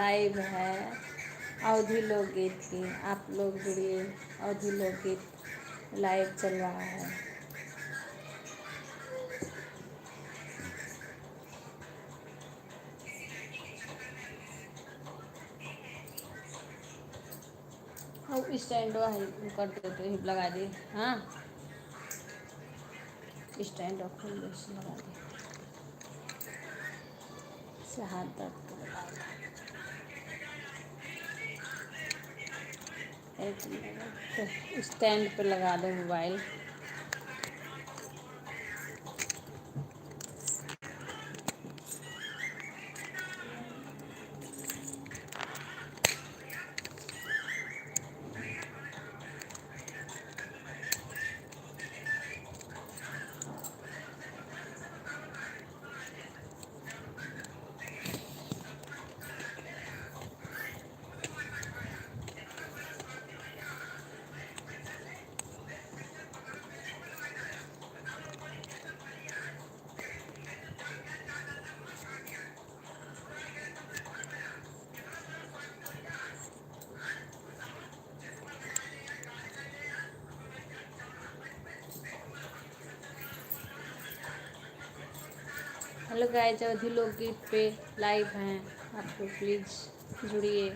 Live है अवधी लोकगीत की। आप लोग जुड़िए, अवधी लोकगीत लाइव चल रहा है। और स्टैंड कर देते हिप लगा दिए। हाँ, स्टैंड खोल दो, लगा दिए से हाथ दर्द कर रहा था। एक मिनट, स्टैंड पे लगा दो मोबाइल। हेलो गाइस, अवधी लोकगीत पे लाइव हैं, आप लोग प्लीज़ जुड़िए।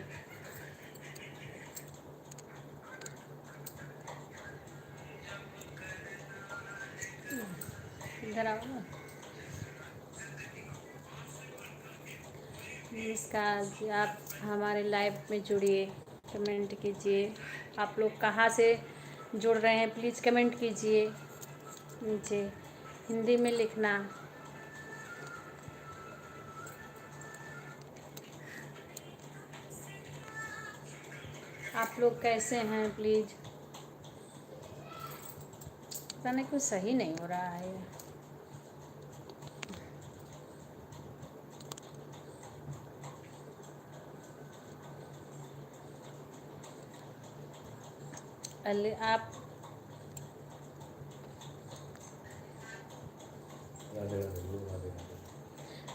इधर आओ ना। नमस्कार जी, आप हमारे लाइव में जुड़िए, कमेंट कीजिए। आप लोग कहाँ से जुड़ रहे हैं प्लीज़ कमेंट कीजिए नीचे, हिंदी में लिखना। आप लोग कैसे हैं प्लीज़। पता नहीं कुछ सही नहीं हो रहा है। अले आप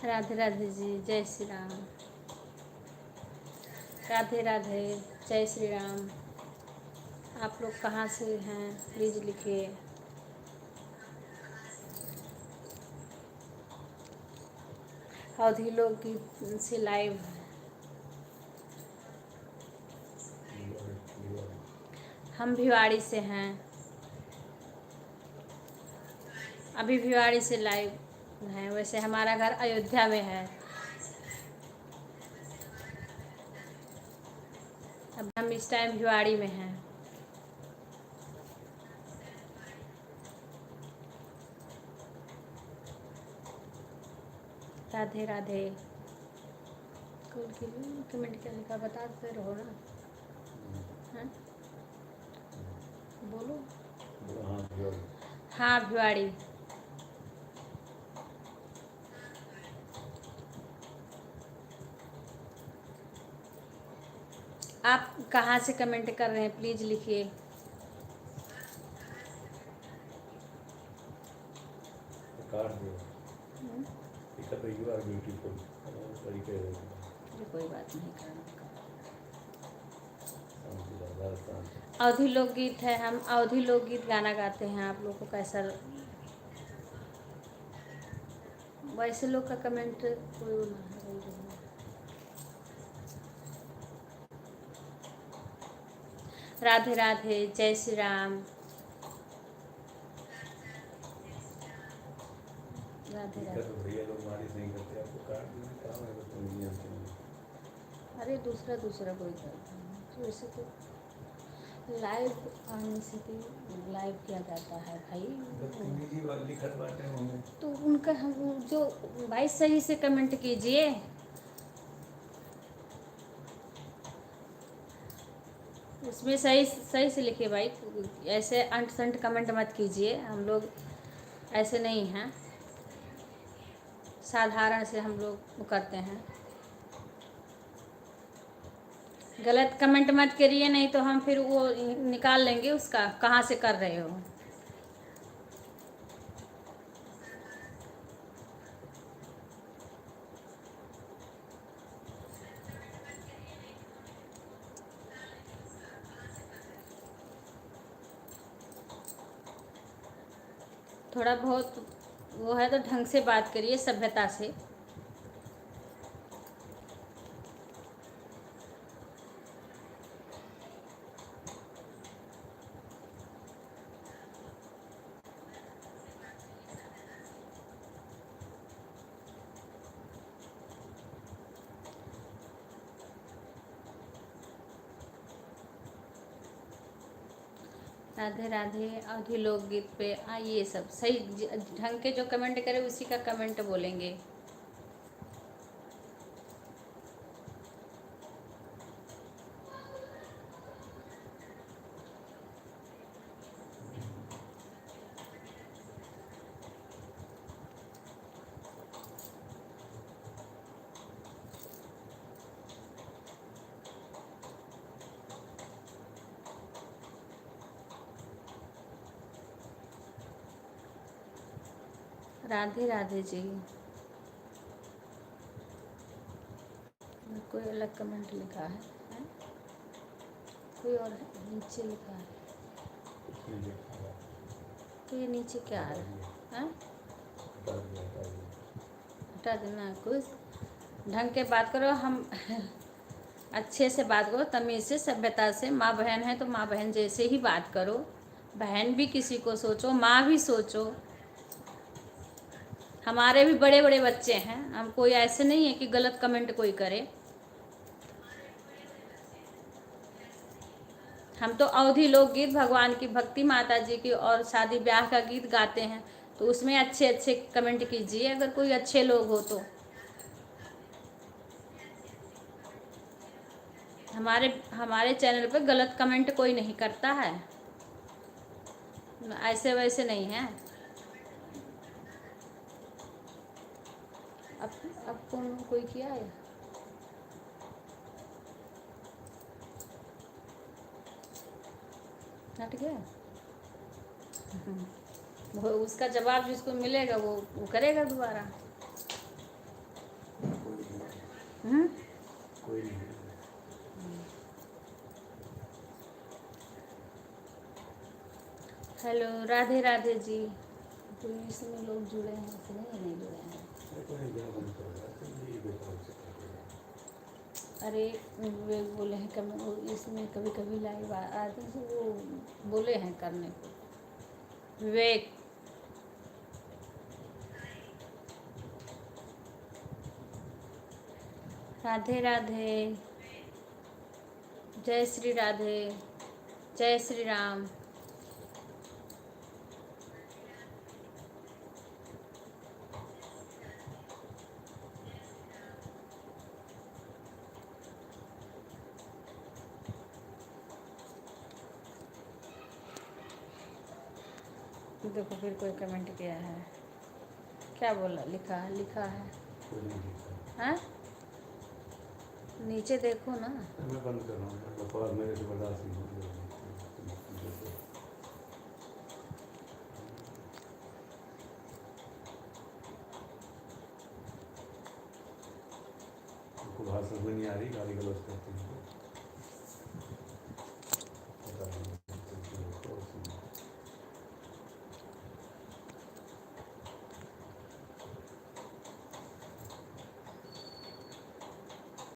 राधे राधे जी, जय श्री राम। राधे राधे, जय श्री राम। आप लोग कहाँ से हैं प्लीज़ लिखिए। अवधी लोकगीत से लाइव है। हम भिवाड़ी से हैं, अभी भिवाड़ी से लाइव हैं। वैसे हमारा घर अयोध्या में है। अब हम इस टाइम भिवाड़ी में हैं। राधे राधे। कमेंट क्या लिखा बताते रहो ना। हाँ बोलो। हाँ भिवाड़ी। आप कहाँ से कमेंट कर रहे हैं प्लीज़ लिखिए। कोई बात नहीं करना। अवधी लोकगीत है, हम अवधी लोकगीत गाना गाते हैं। आप लोग को कैसा, वैसे लोग का कमेंट कोई राधे राधे, जय श्री राम। राधे राधे। अरे दूसरा कोई करता है तो वैसे तो लाइव आने से तो लाइव किया जाता है भाई। तो उनका हम जो भाई सही से कमेंट कीजिए। उसमें सही सही से लिखिए भाई, ऐसे अंट संट कमेंट मत कीजिए। हम लोग ऐसे नहीं हैं, साधारण से हम लोग करते हैं। गलत कमेंट मत करिए, नहीं तो हम फिर वो निकाल लेंगे उसका कहाँ से कर रहे हो। थोड़ा बहुत वो है तो ढंग से बात करिए, सभ्यता से। राधे राधे। अवधि लोकगीत पे आइए, सब सही ढंग के जो कमेंट करे उसी का कमेंट बोलेंगे। राधे राधे जी। कोई अलग कमेंट लिखा है? कोई और नीचे लिखा है तो ये नीचे क्या आ रहा है? हटा देना। कुछ ढंग के बात करो, हम अच्छे से बात करो, तमीज़ से, सभ्यता से। माँ बहन है तो माँ बहन जैसे ही बात करो। बहन भी किसी को सोचो, माँ भी सोचो। हमारे भी बड़े बड़े बच्चे हैं, हम कोई ऐसे नहीं है कि गलत कमेंट कोई करे। हम तो अवधि लोकगीत, भगवान की भक्ति, माता जी की और शादी ब्याह का गीत गाते हैं, तो उसमें अच्छे अच्छे कमेंट कीजिए अगर कोई अच्छे लोग हो तो। हमारे चैनल पे गलत कमेंट कोई नहीं करता है, ऐसे वैसे नहीं है। अब कौन कोई किया है? हट गया। वो उसका जवाब जिसको मिलेगा वो करेगा दोबारा। कोई नहीं। हेलो, राधे राधे जी। तो इसमें लोग जुड़े हैं कि नहीं जुड़े हैं? अरे वे बोले हैं कभी, इसमें कभी कभी लाइव आते हैं, वो बोले हैं करने को। विवेक। राधे राधे। जय श्री राधे। जय श्री राम। देखो फिर कोई कमेंट किया है, क्या बोला? लिखा है हाँ? नीचे देखो ना। मैं बंद कर रहा हूँ, मेरे से बर्दाश्त नहीं होगा। भाषा में नहीं आ रही, गाली गलौज करती है।